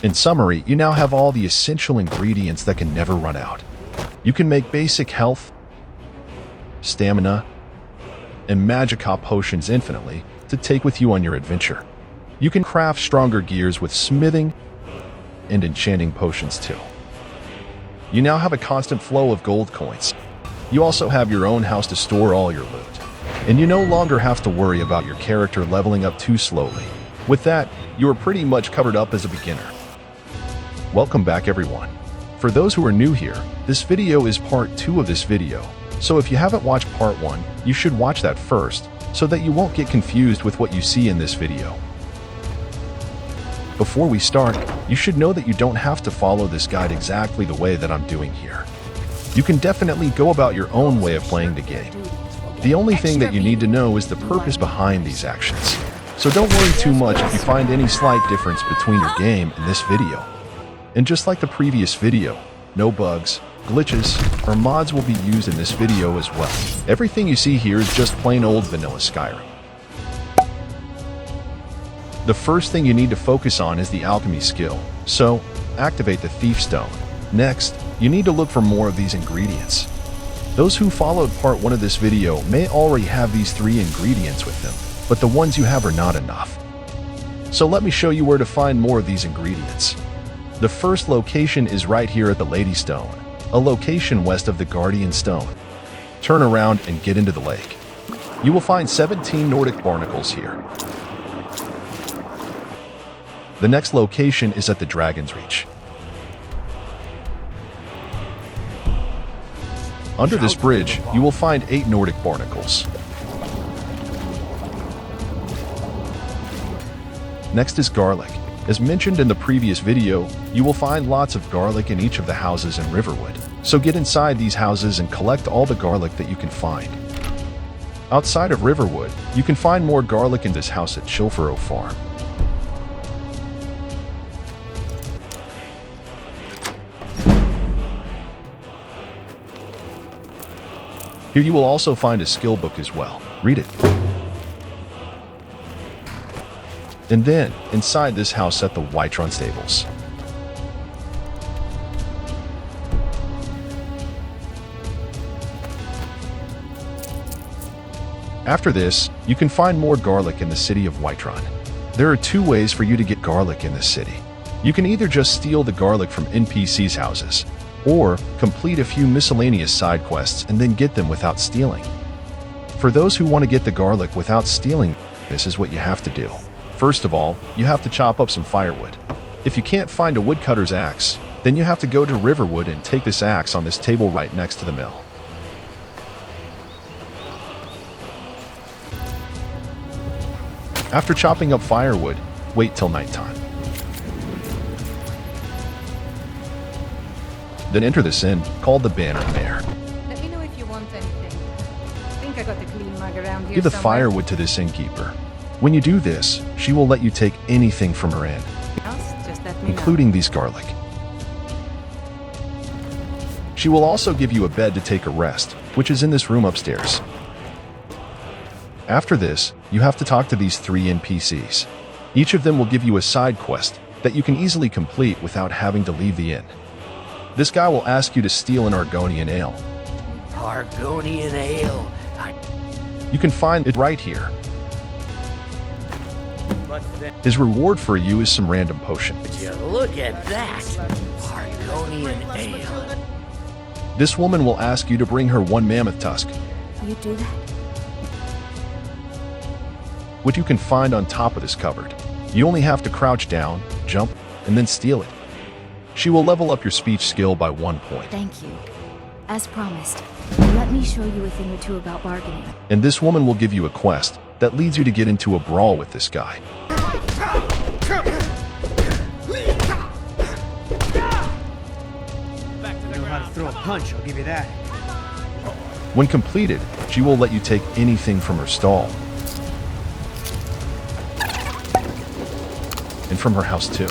In summary, you now have all the essential ingredients that can never run out. You can make basic health, stamina, and magicka potions infinitely to take with you on your adventure. You can craft stronger gears with smithing and enchanting potions too. You now have a constant flow of gold coins. You also have your own house to store all your loot, and you no longer have to worry about your character leveling up too slowly. With that, you are pretty much covered up as a beginner. Welcome back everyone. For those who are new here, this video is part 2 of this video, so if you haven't watched part 1, you should watch that first, so that you won't get confused with what you see in this video. Before we start, you should know that you don't have to follow this guide exactly the way that I'm doing here. You can definitely go about your own way of playing the game. The only thing that you need to know is the purpose behind these actions. So don't worry too much if you find any slight difference between your game and this video. And just like the previous video, no bugs, glitches, or mods will be used in this video as well. Everything you see here is just plain old vanilla Skyrim. The first thing you need to focus on is the alchemy skill, so activate the thief stone. Next, you need to look for more of these ingredients. Those who followed part 1 of this video may already have these 3 ingredients with them, but the ones you have are not enough. So let me show you where to find more of these ingredients. The first location is right here at the Lady Stone, a location west of the Guardian Stone. Turn around and get into the lake. You will find 17 Nordic barnacles here. The next location is at the Dragon's Reach. Under this bridge, you will find 8 Nordic barnacles. Next is garlic. As mentioned in the previous video, you will find lots of garlic in each of the houses in Riverwood. So get inside these houses and collect all the garlic that you can find. Outside of Riverwood, you can find more garlic in this house at Chilfaro Farm. Here you will also find a skill book as well. Read it. And then, inside this house at the Whiterun Stables. After this, you can find more garlic in the city of Whiterun. There are 2 ways for you to get garlic in this city. You can either just steal the garlic from NPCs' houses, or complete a few miscellaneous side quests and then get them without stealing. For those who want to get the garlic without stealing, this is what you have to do. First of all, you have to chop up some firewood. If you can't find a woodcutter's axe, then you have to go to Riverwood and take this axe on this table right next to the mill. After chopping up firewood, wait till nighttime. Then enter this inn, called the Banner Mare. Let me know if you want anything. I think I got the clean mug around here Give the somewhere. firewood to this innkeeper. When you do this, she will let you take anything from her inn, Just let me including these garlic. She will also give you a bed to take a rest, which is in this room upstairs. After this, you have to talk to these 3 NPCs. Each of them will give you a side quest that you can easily complete without having to leave the inn. This guy will ask you to steal an Argonian ale. Argonian ale. You can find it right here. His reward for you is some random potion. Look at that. Argonian ale. This woman will ask you to bring her 1 mammoth tusk, You do that? which you can find on top of this cupboard. You only have to crouch down, jump, and then steal it. She will level up your speech skill by 1 point. Thank you. As promised, let me show you a thing or two about bargaining. And this woman will give you a quest that leads you to get into a brawl with this guy. You know how to throw a punch, I'll give you that. When completed, she will let you take anything from her stall. And from her house too.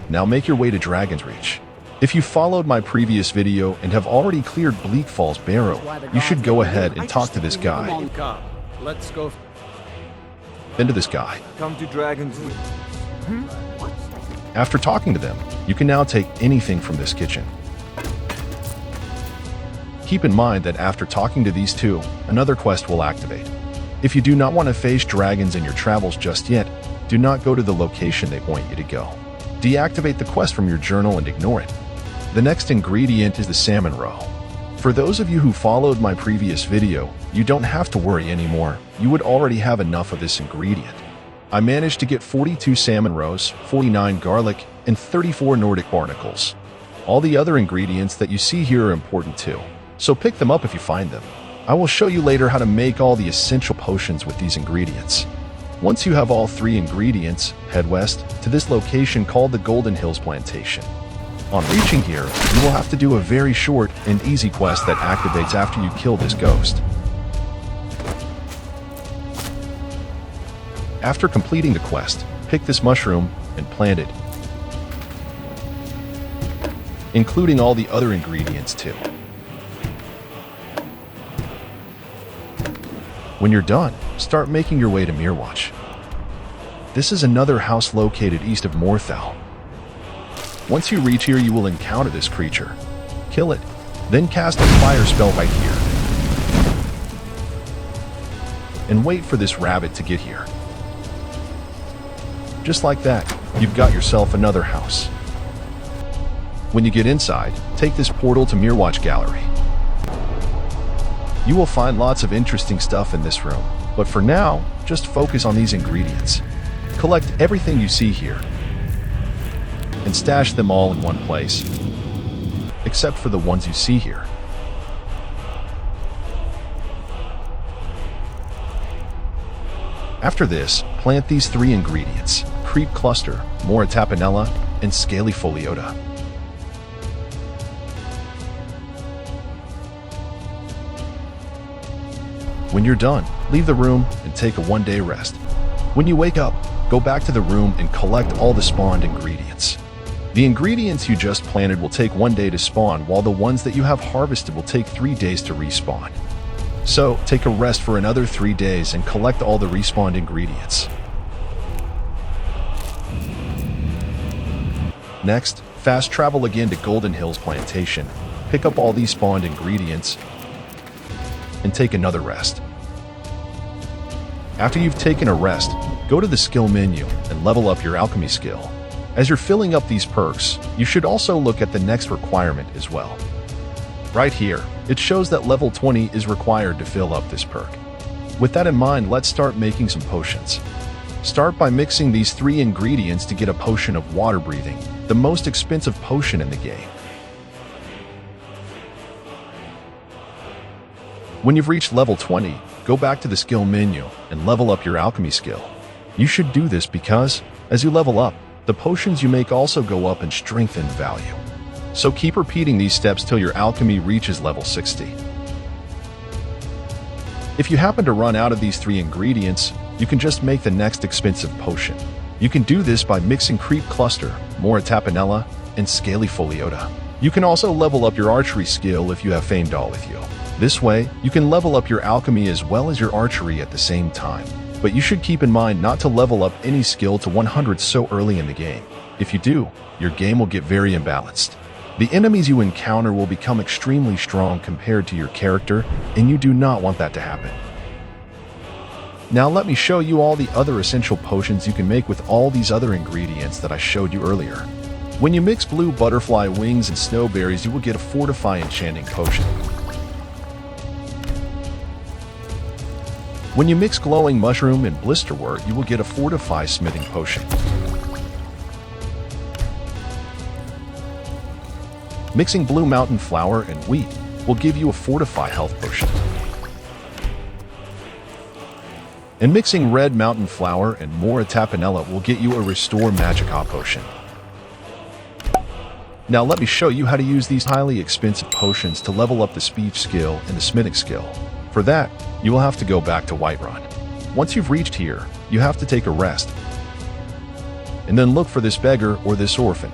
Now make your way to Dragon's Reach. If you followed my previous video and have already cleared Bleak Falls Barrow, you should go ahead and talk to this guy. Come, let's go. Then to this guy. Come to Dragon's. After talking to them, you can now take anything from this kitchen. Keep in mind that after talking to these two, another quest will activate. If you do not want to face dragons in your travels just yet, do not go to the location they want you to go. Deactivate the quest from your journal and ignore it. The next ingredient is the salmon roe. For those of you who followed my previous video, you don't have to worry anymore. You would already have enough of this ingredient. I managed to get 42 salmon roes, 49 garlic, and 34 Nordic barnacles. All the other ingredients that you see here are important too, so pick them up if you find them. I will show you later how to make all the essential potions with these ingredients. Once you have all 3 ingredients, head west to this location called the Golden Hills Plantation. On reaching here, you will have to do a very short and easy quest that activates after you kill this ghost. After completing the quest, pick this mushroom and plant it, including all the other ingredients too. When you're done, start making your way to Mirwatch. This is another house located east of Morthal. Once you reach here, you will encounter this creature. Kill it, then cast a fire spell right here. And wait for this rabbit to get here. Just like that, you've got yourself another house. When you get inside, take this portal to Mirwatch Gallery. You will find lots of interesting stuff in this room, but for now, just focus on these ingredients. Collect everything you see here and stash them all in one place, except for the ones you see here. After this, plant these 3 ingredients: creep cluster, mora tapanella, and scaly foliota. When you're done, leave the room and take a 1-day rest. When you wake up, go back to the room and collect all the spawned ingredients. The ingredients you just planted will take 1 day to spawn, while the ones that you have harvested will take 3 days to respawn. So, take a rest for another 3 days and collect all the respawned ingredients. Next, fast travel again to Golden Hills Plantation, pick up all these spawned ingredients, and take another rest. After you've taken a rest, go to the skill menu and level up your alchemy skill. As you're filling up these perks, you should also look at the next requirement as well. Right here, it shows that level 20 is required to fill up this perk. With that in mind, let's start making some potions. Start by mixing these 3 ingredients to get a potion of water breathing, the most expensive potion in the game. When you've reached level 20, go back to the skill menu and level up your alchemy skill. You should do this because, as you level up, the potions you make also go up in strength and value. So keep repeating these steps till your alchemy reaches level 60. If you happen to run out of these 3 ingredients, you can just make the next expensive potion. You can do this by mixing creep cluster, mora tapanella, and scaly foliota. You can also level up your archery skill if you have Feindal with you. This way, you can level up your alchemy as well as your archery at the same time. But you should keep in mind not to level up any skill to 100 so early in the game. If you do, your game will get very imbalanced. The enemies you encounter will become extremely strong compared to your character, and you do not want that to happen. Now let me show you all the other essential potions you can make with all these other ingredients that I showed you earlier. When you mix blue butterfly wings and snowberries, you will get a fortify enchanting potion. When you mix glowing mushroom and blisterwort, you will get a fortify smithing potion. Mixing blue mountain flower and wheat will give you a fortify health potion. And mixing red mountain flower and mora tapanella will get you a restore magica potion. Now let me show you how to use these highly expensive potions to level up the speech skill and the smithing skill. For that, you will have to go back to Whiterun. Once you've reached here, you have to take a rest, and then look for this beggar or this orphan.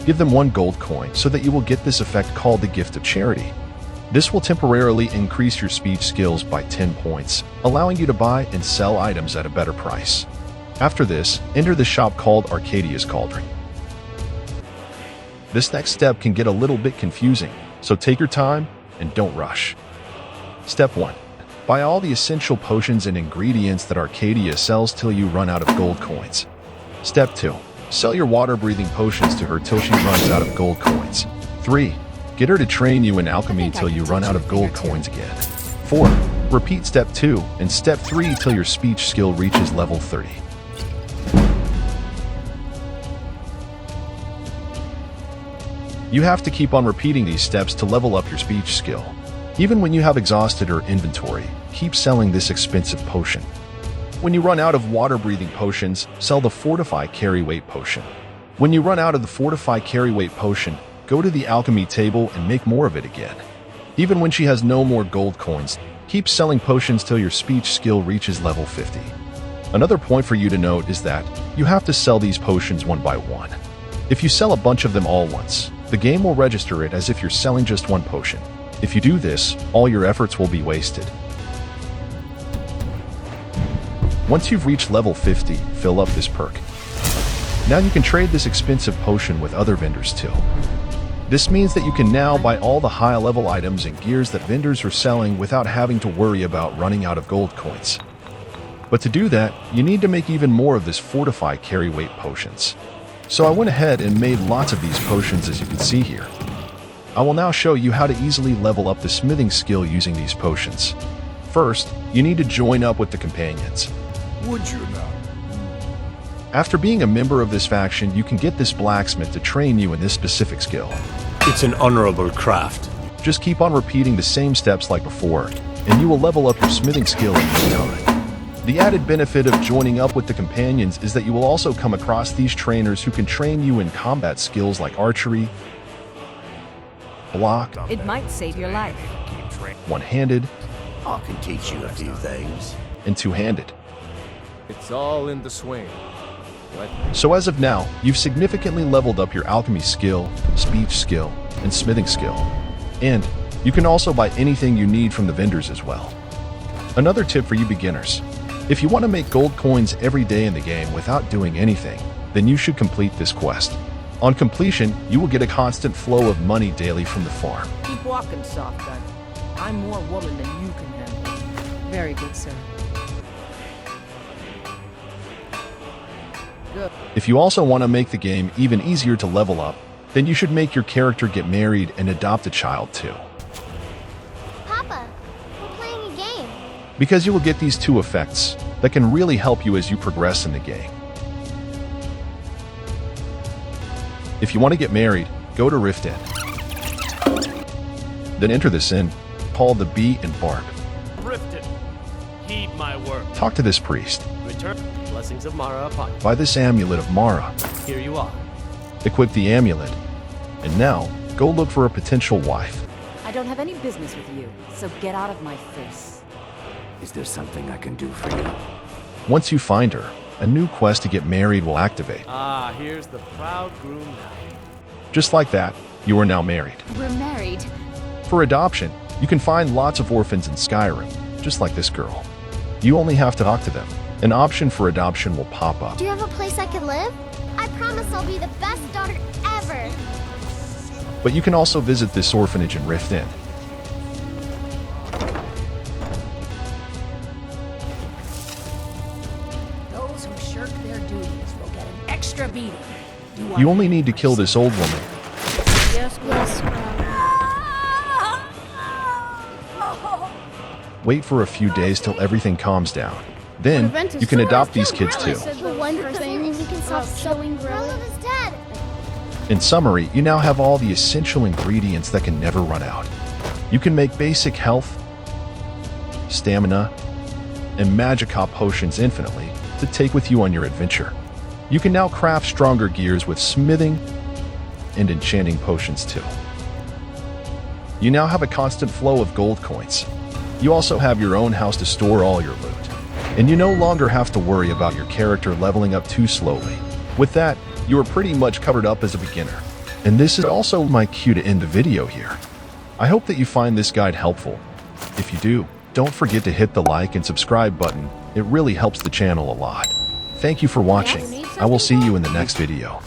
Give them 1 gold coin so that you will get this effect called the Gift of Charity. This will temporarily increase your speech skills by 10 points, allowing you to buy and sell items at a better price. After this, enter the shop called Arcadia's Cauldron. This next step can get a little bit confusing, so take your time and don't rush. Step 1. Buy all the essential potions and ingredients that Arcadia sells till you run out of gold coins. Step 2. Sell your water-breathing potions to her till she runs out of gold coins. 3. Get her to train you in alchemy till you run out of gold coins again. 4. Repeat step 2 and step 3 till your speech skill reaches level 30. You have to keep on repeating these steps to level up your speech skill. Even when you have exhausted her inventory, keep selling this expensive potion. When you run out of water-breathing potions, sell the Fortify Carry Weight potion. When you run out of the Fortify Carry Weight potion, go to the alchemy table and make more of it again. Even when she has no more gold coins, keep selling potions till your speech skill reaches level 50. Another point for you to note is that you have to sell these potions one by one. If you sell a bunch of them all once, the game will register it as if you're selling just 1 potion. If you do this, all your efforts will be wasted. Once you've reached level 50, fill up this perk. Now you can trade this expensive potion with other vendors too. This means that you can now buy all the high-level items and gears that vendors are selling without having to worry about running out of gold coins. But to do that, you need to make even more of this Fortify Carry Weight potions. So I went ahead and made lots of these potions as you can see here. I will now show you how to easily level up the smithing skill using these potions. First, you need to join up with the companions. Would you now? After being a member of this faction, you can get this blacksmith to train you in this specific skill. It's an honorable craft. Just keep on repeating the same steps like before, and you will level up your smithing skill in no time. The added benefit of joining up with the companions is that you will also come across these trainers who can train you in combat skills like archery, block, It might save your life. one-handed, I can teach you a few things. and two-handed. It's all in the swing. So as of now, you've significantly leveled up your alchemy skill, speech skill, and smithing skill. And you can also buy anything you need from the vendors as well. Another tip for you beginners: if you want to make gold coins every day in the game without doing anything, then you should complete this quest. On completion, you will get a constant flow of money daily from the farm. Keep walking, soft gun. I'm more woman than you can handle. Very good, sir. Good. If you also want to make the game even easier to level up, then you should make your character get married and adopt a child too. Papa, we're playing a game. Because you will get these 2 effects that can really help you as you progress in the game. If you want to get married, go to Rift Inn. Then enter this inn, called the Bee and Barb. Rifted. Heed my word. Talk to this priest. Return. Blessings of Mara upon you. Buy this amulet of Mara. Here you are. Equip the amulet. And now, go look for a potential wife. I don't have any business with you, so get out of my face. Is there something I can do for you? Once you find her, a new quest to get married will activate. Ah, here's the proud groom now. Just like that, you are now married. We're married. For adoption, you can find lots of orphans in Skyrim, just like this girl. You only have to talk to them. An option for adoption will pop up. Do you have a place I can live? I promise I'll be the best daughter ever. But you can also visit this orphanage in Rift Inn. Those who shirk their duties will get an extra beating. You only need to kill this old woman. Yes, Wait for a few days till everything calms down. Then, you can adopt these kids too. The one thing we can stop showing Grilla is dead. In summary, you now have all the essential ingredients that can never run out. You can make basic health, stamina, and magicka potions infinitely to take with you on your adventure. You can now craft stronger gears with smithing and enchanting potions too. You now have a constant flow of gold coins. You also have your own house to store all your loot. And you no longer have to worry about your character leveling up too slowly. With that, you are pretty much covered up as a beginner. And this is also my cue to end the video here. I hope that you find this guide helpful. If you do, don't forget to hit the like and subscribe button. It really helps the channel a lot. Thank you for watching. I will see you in the next video.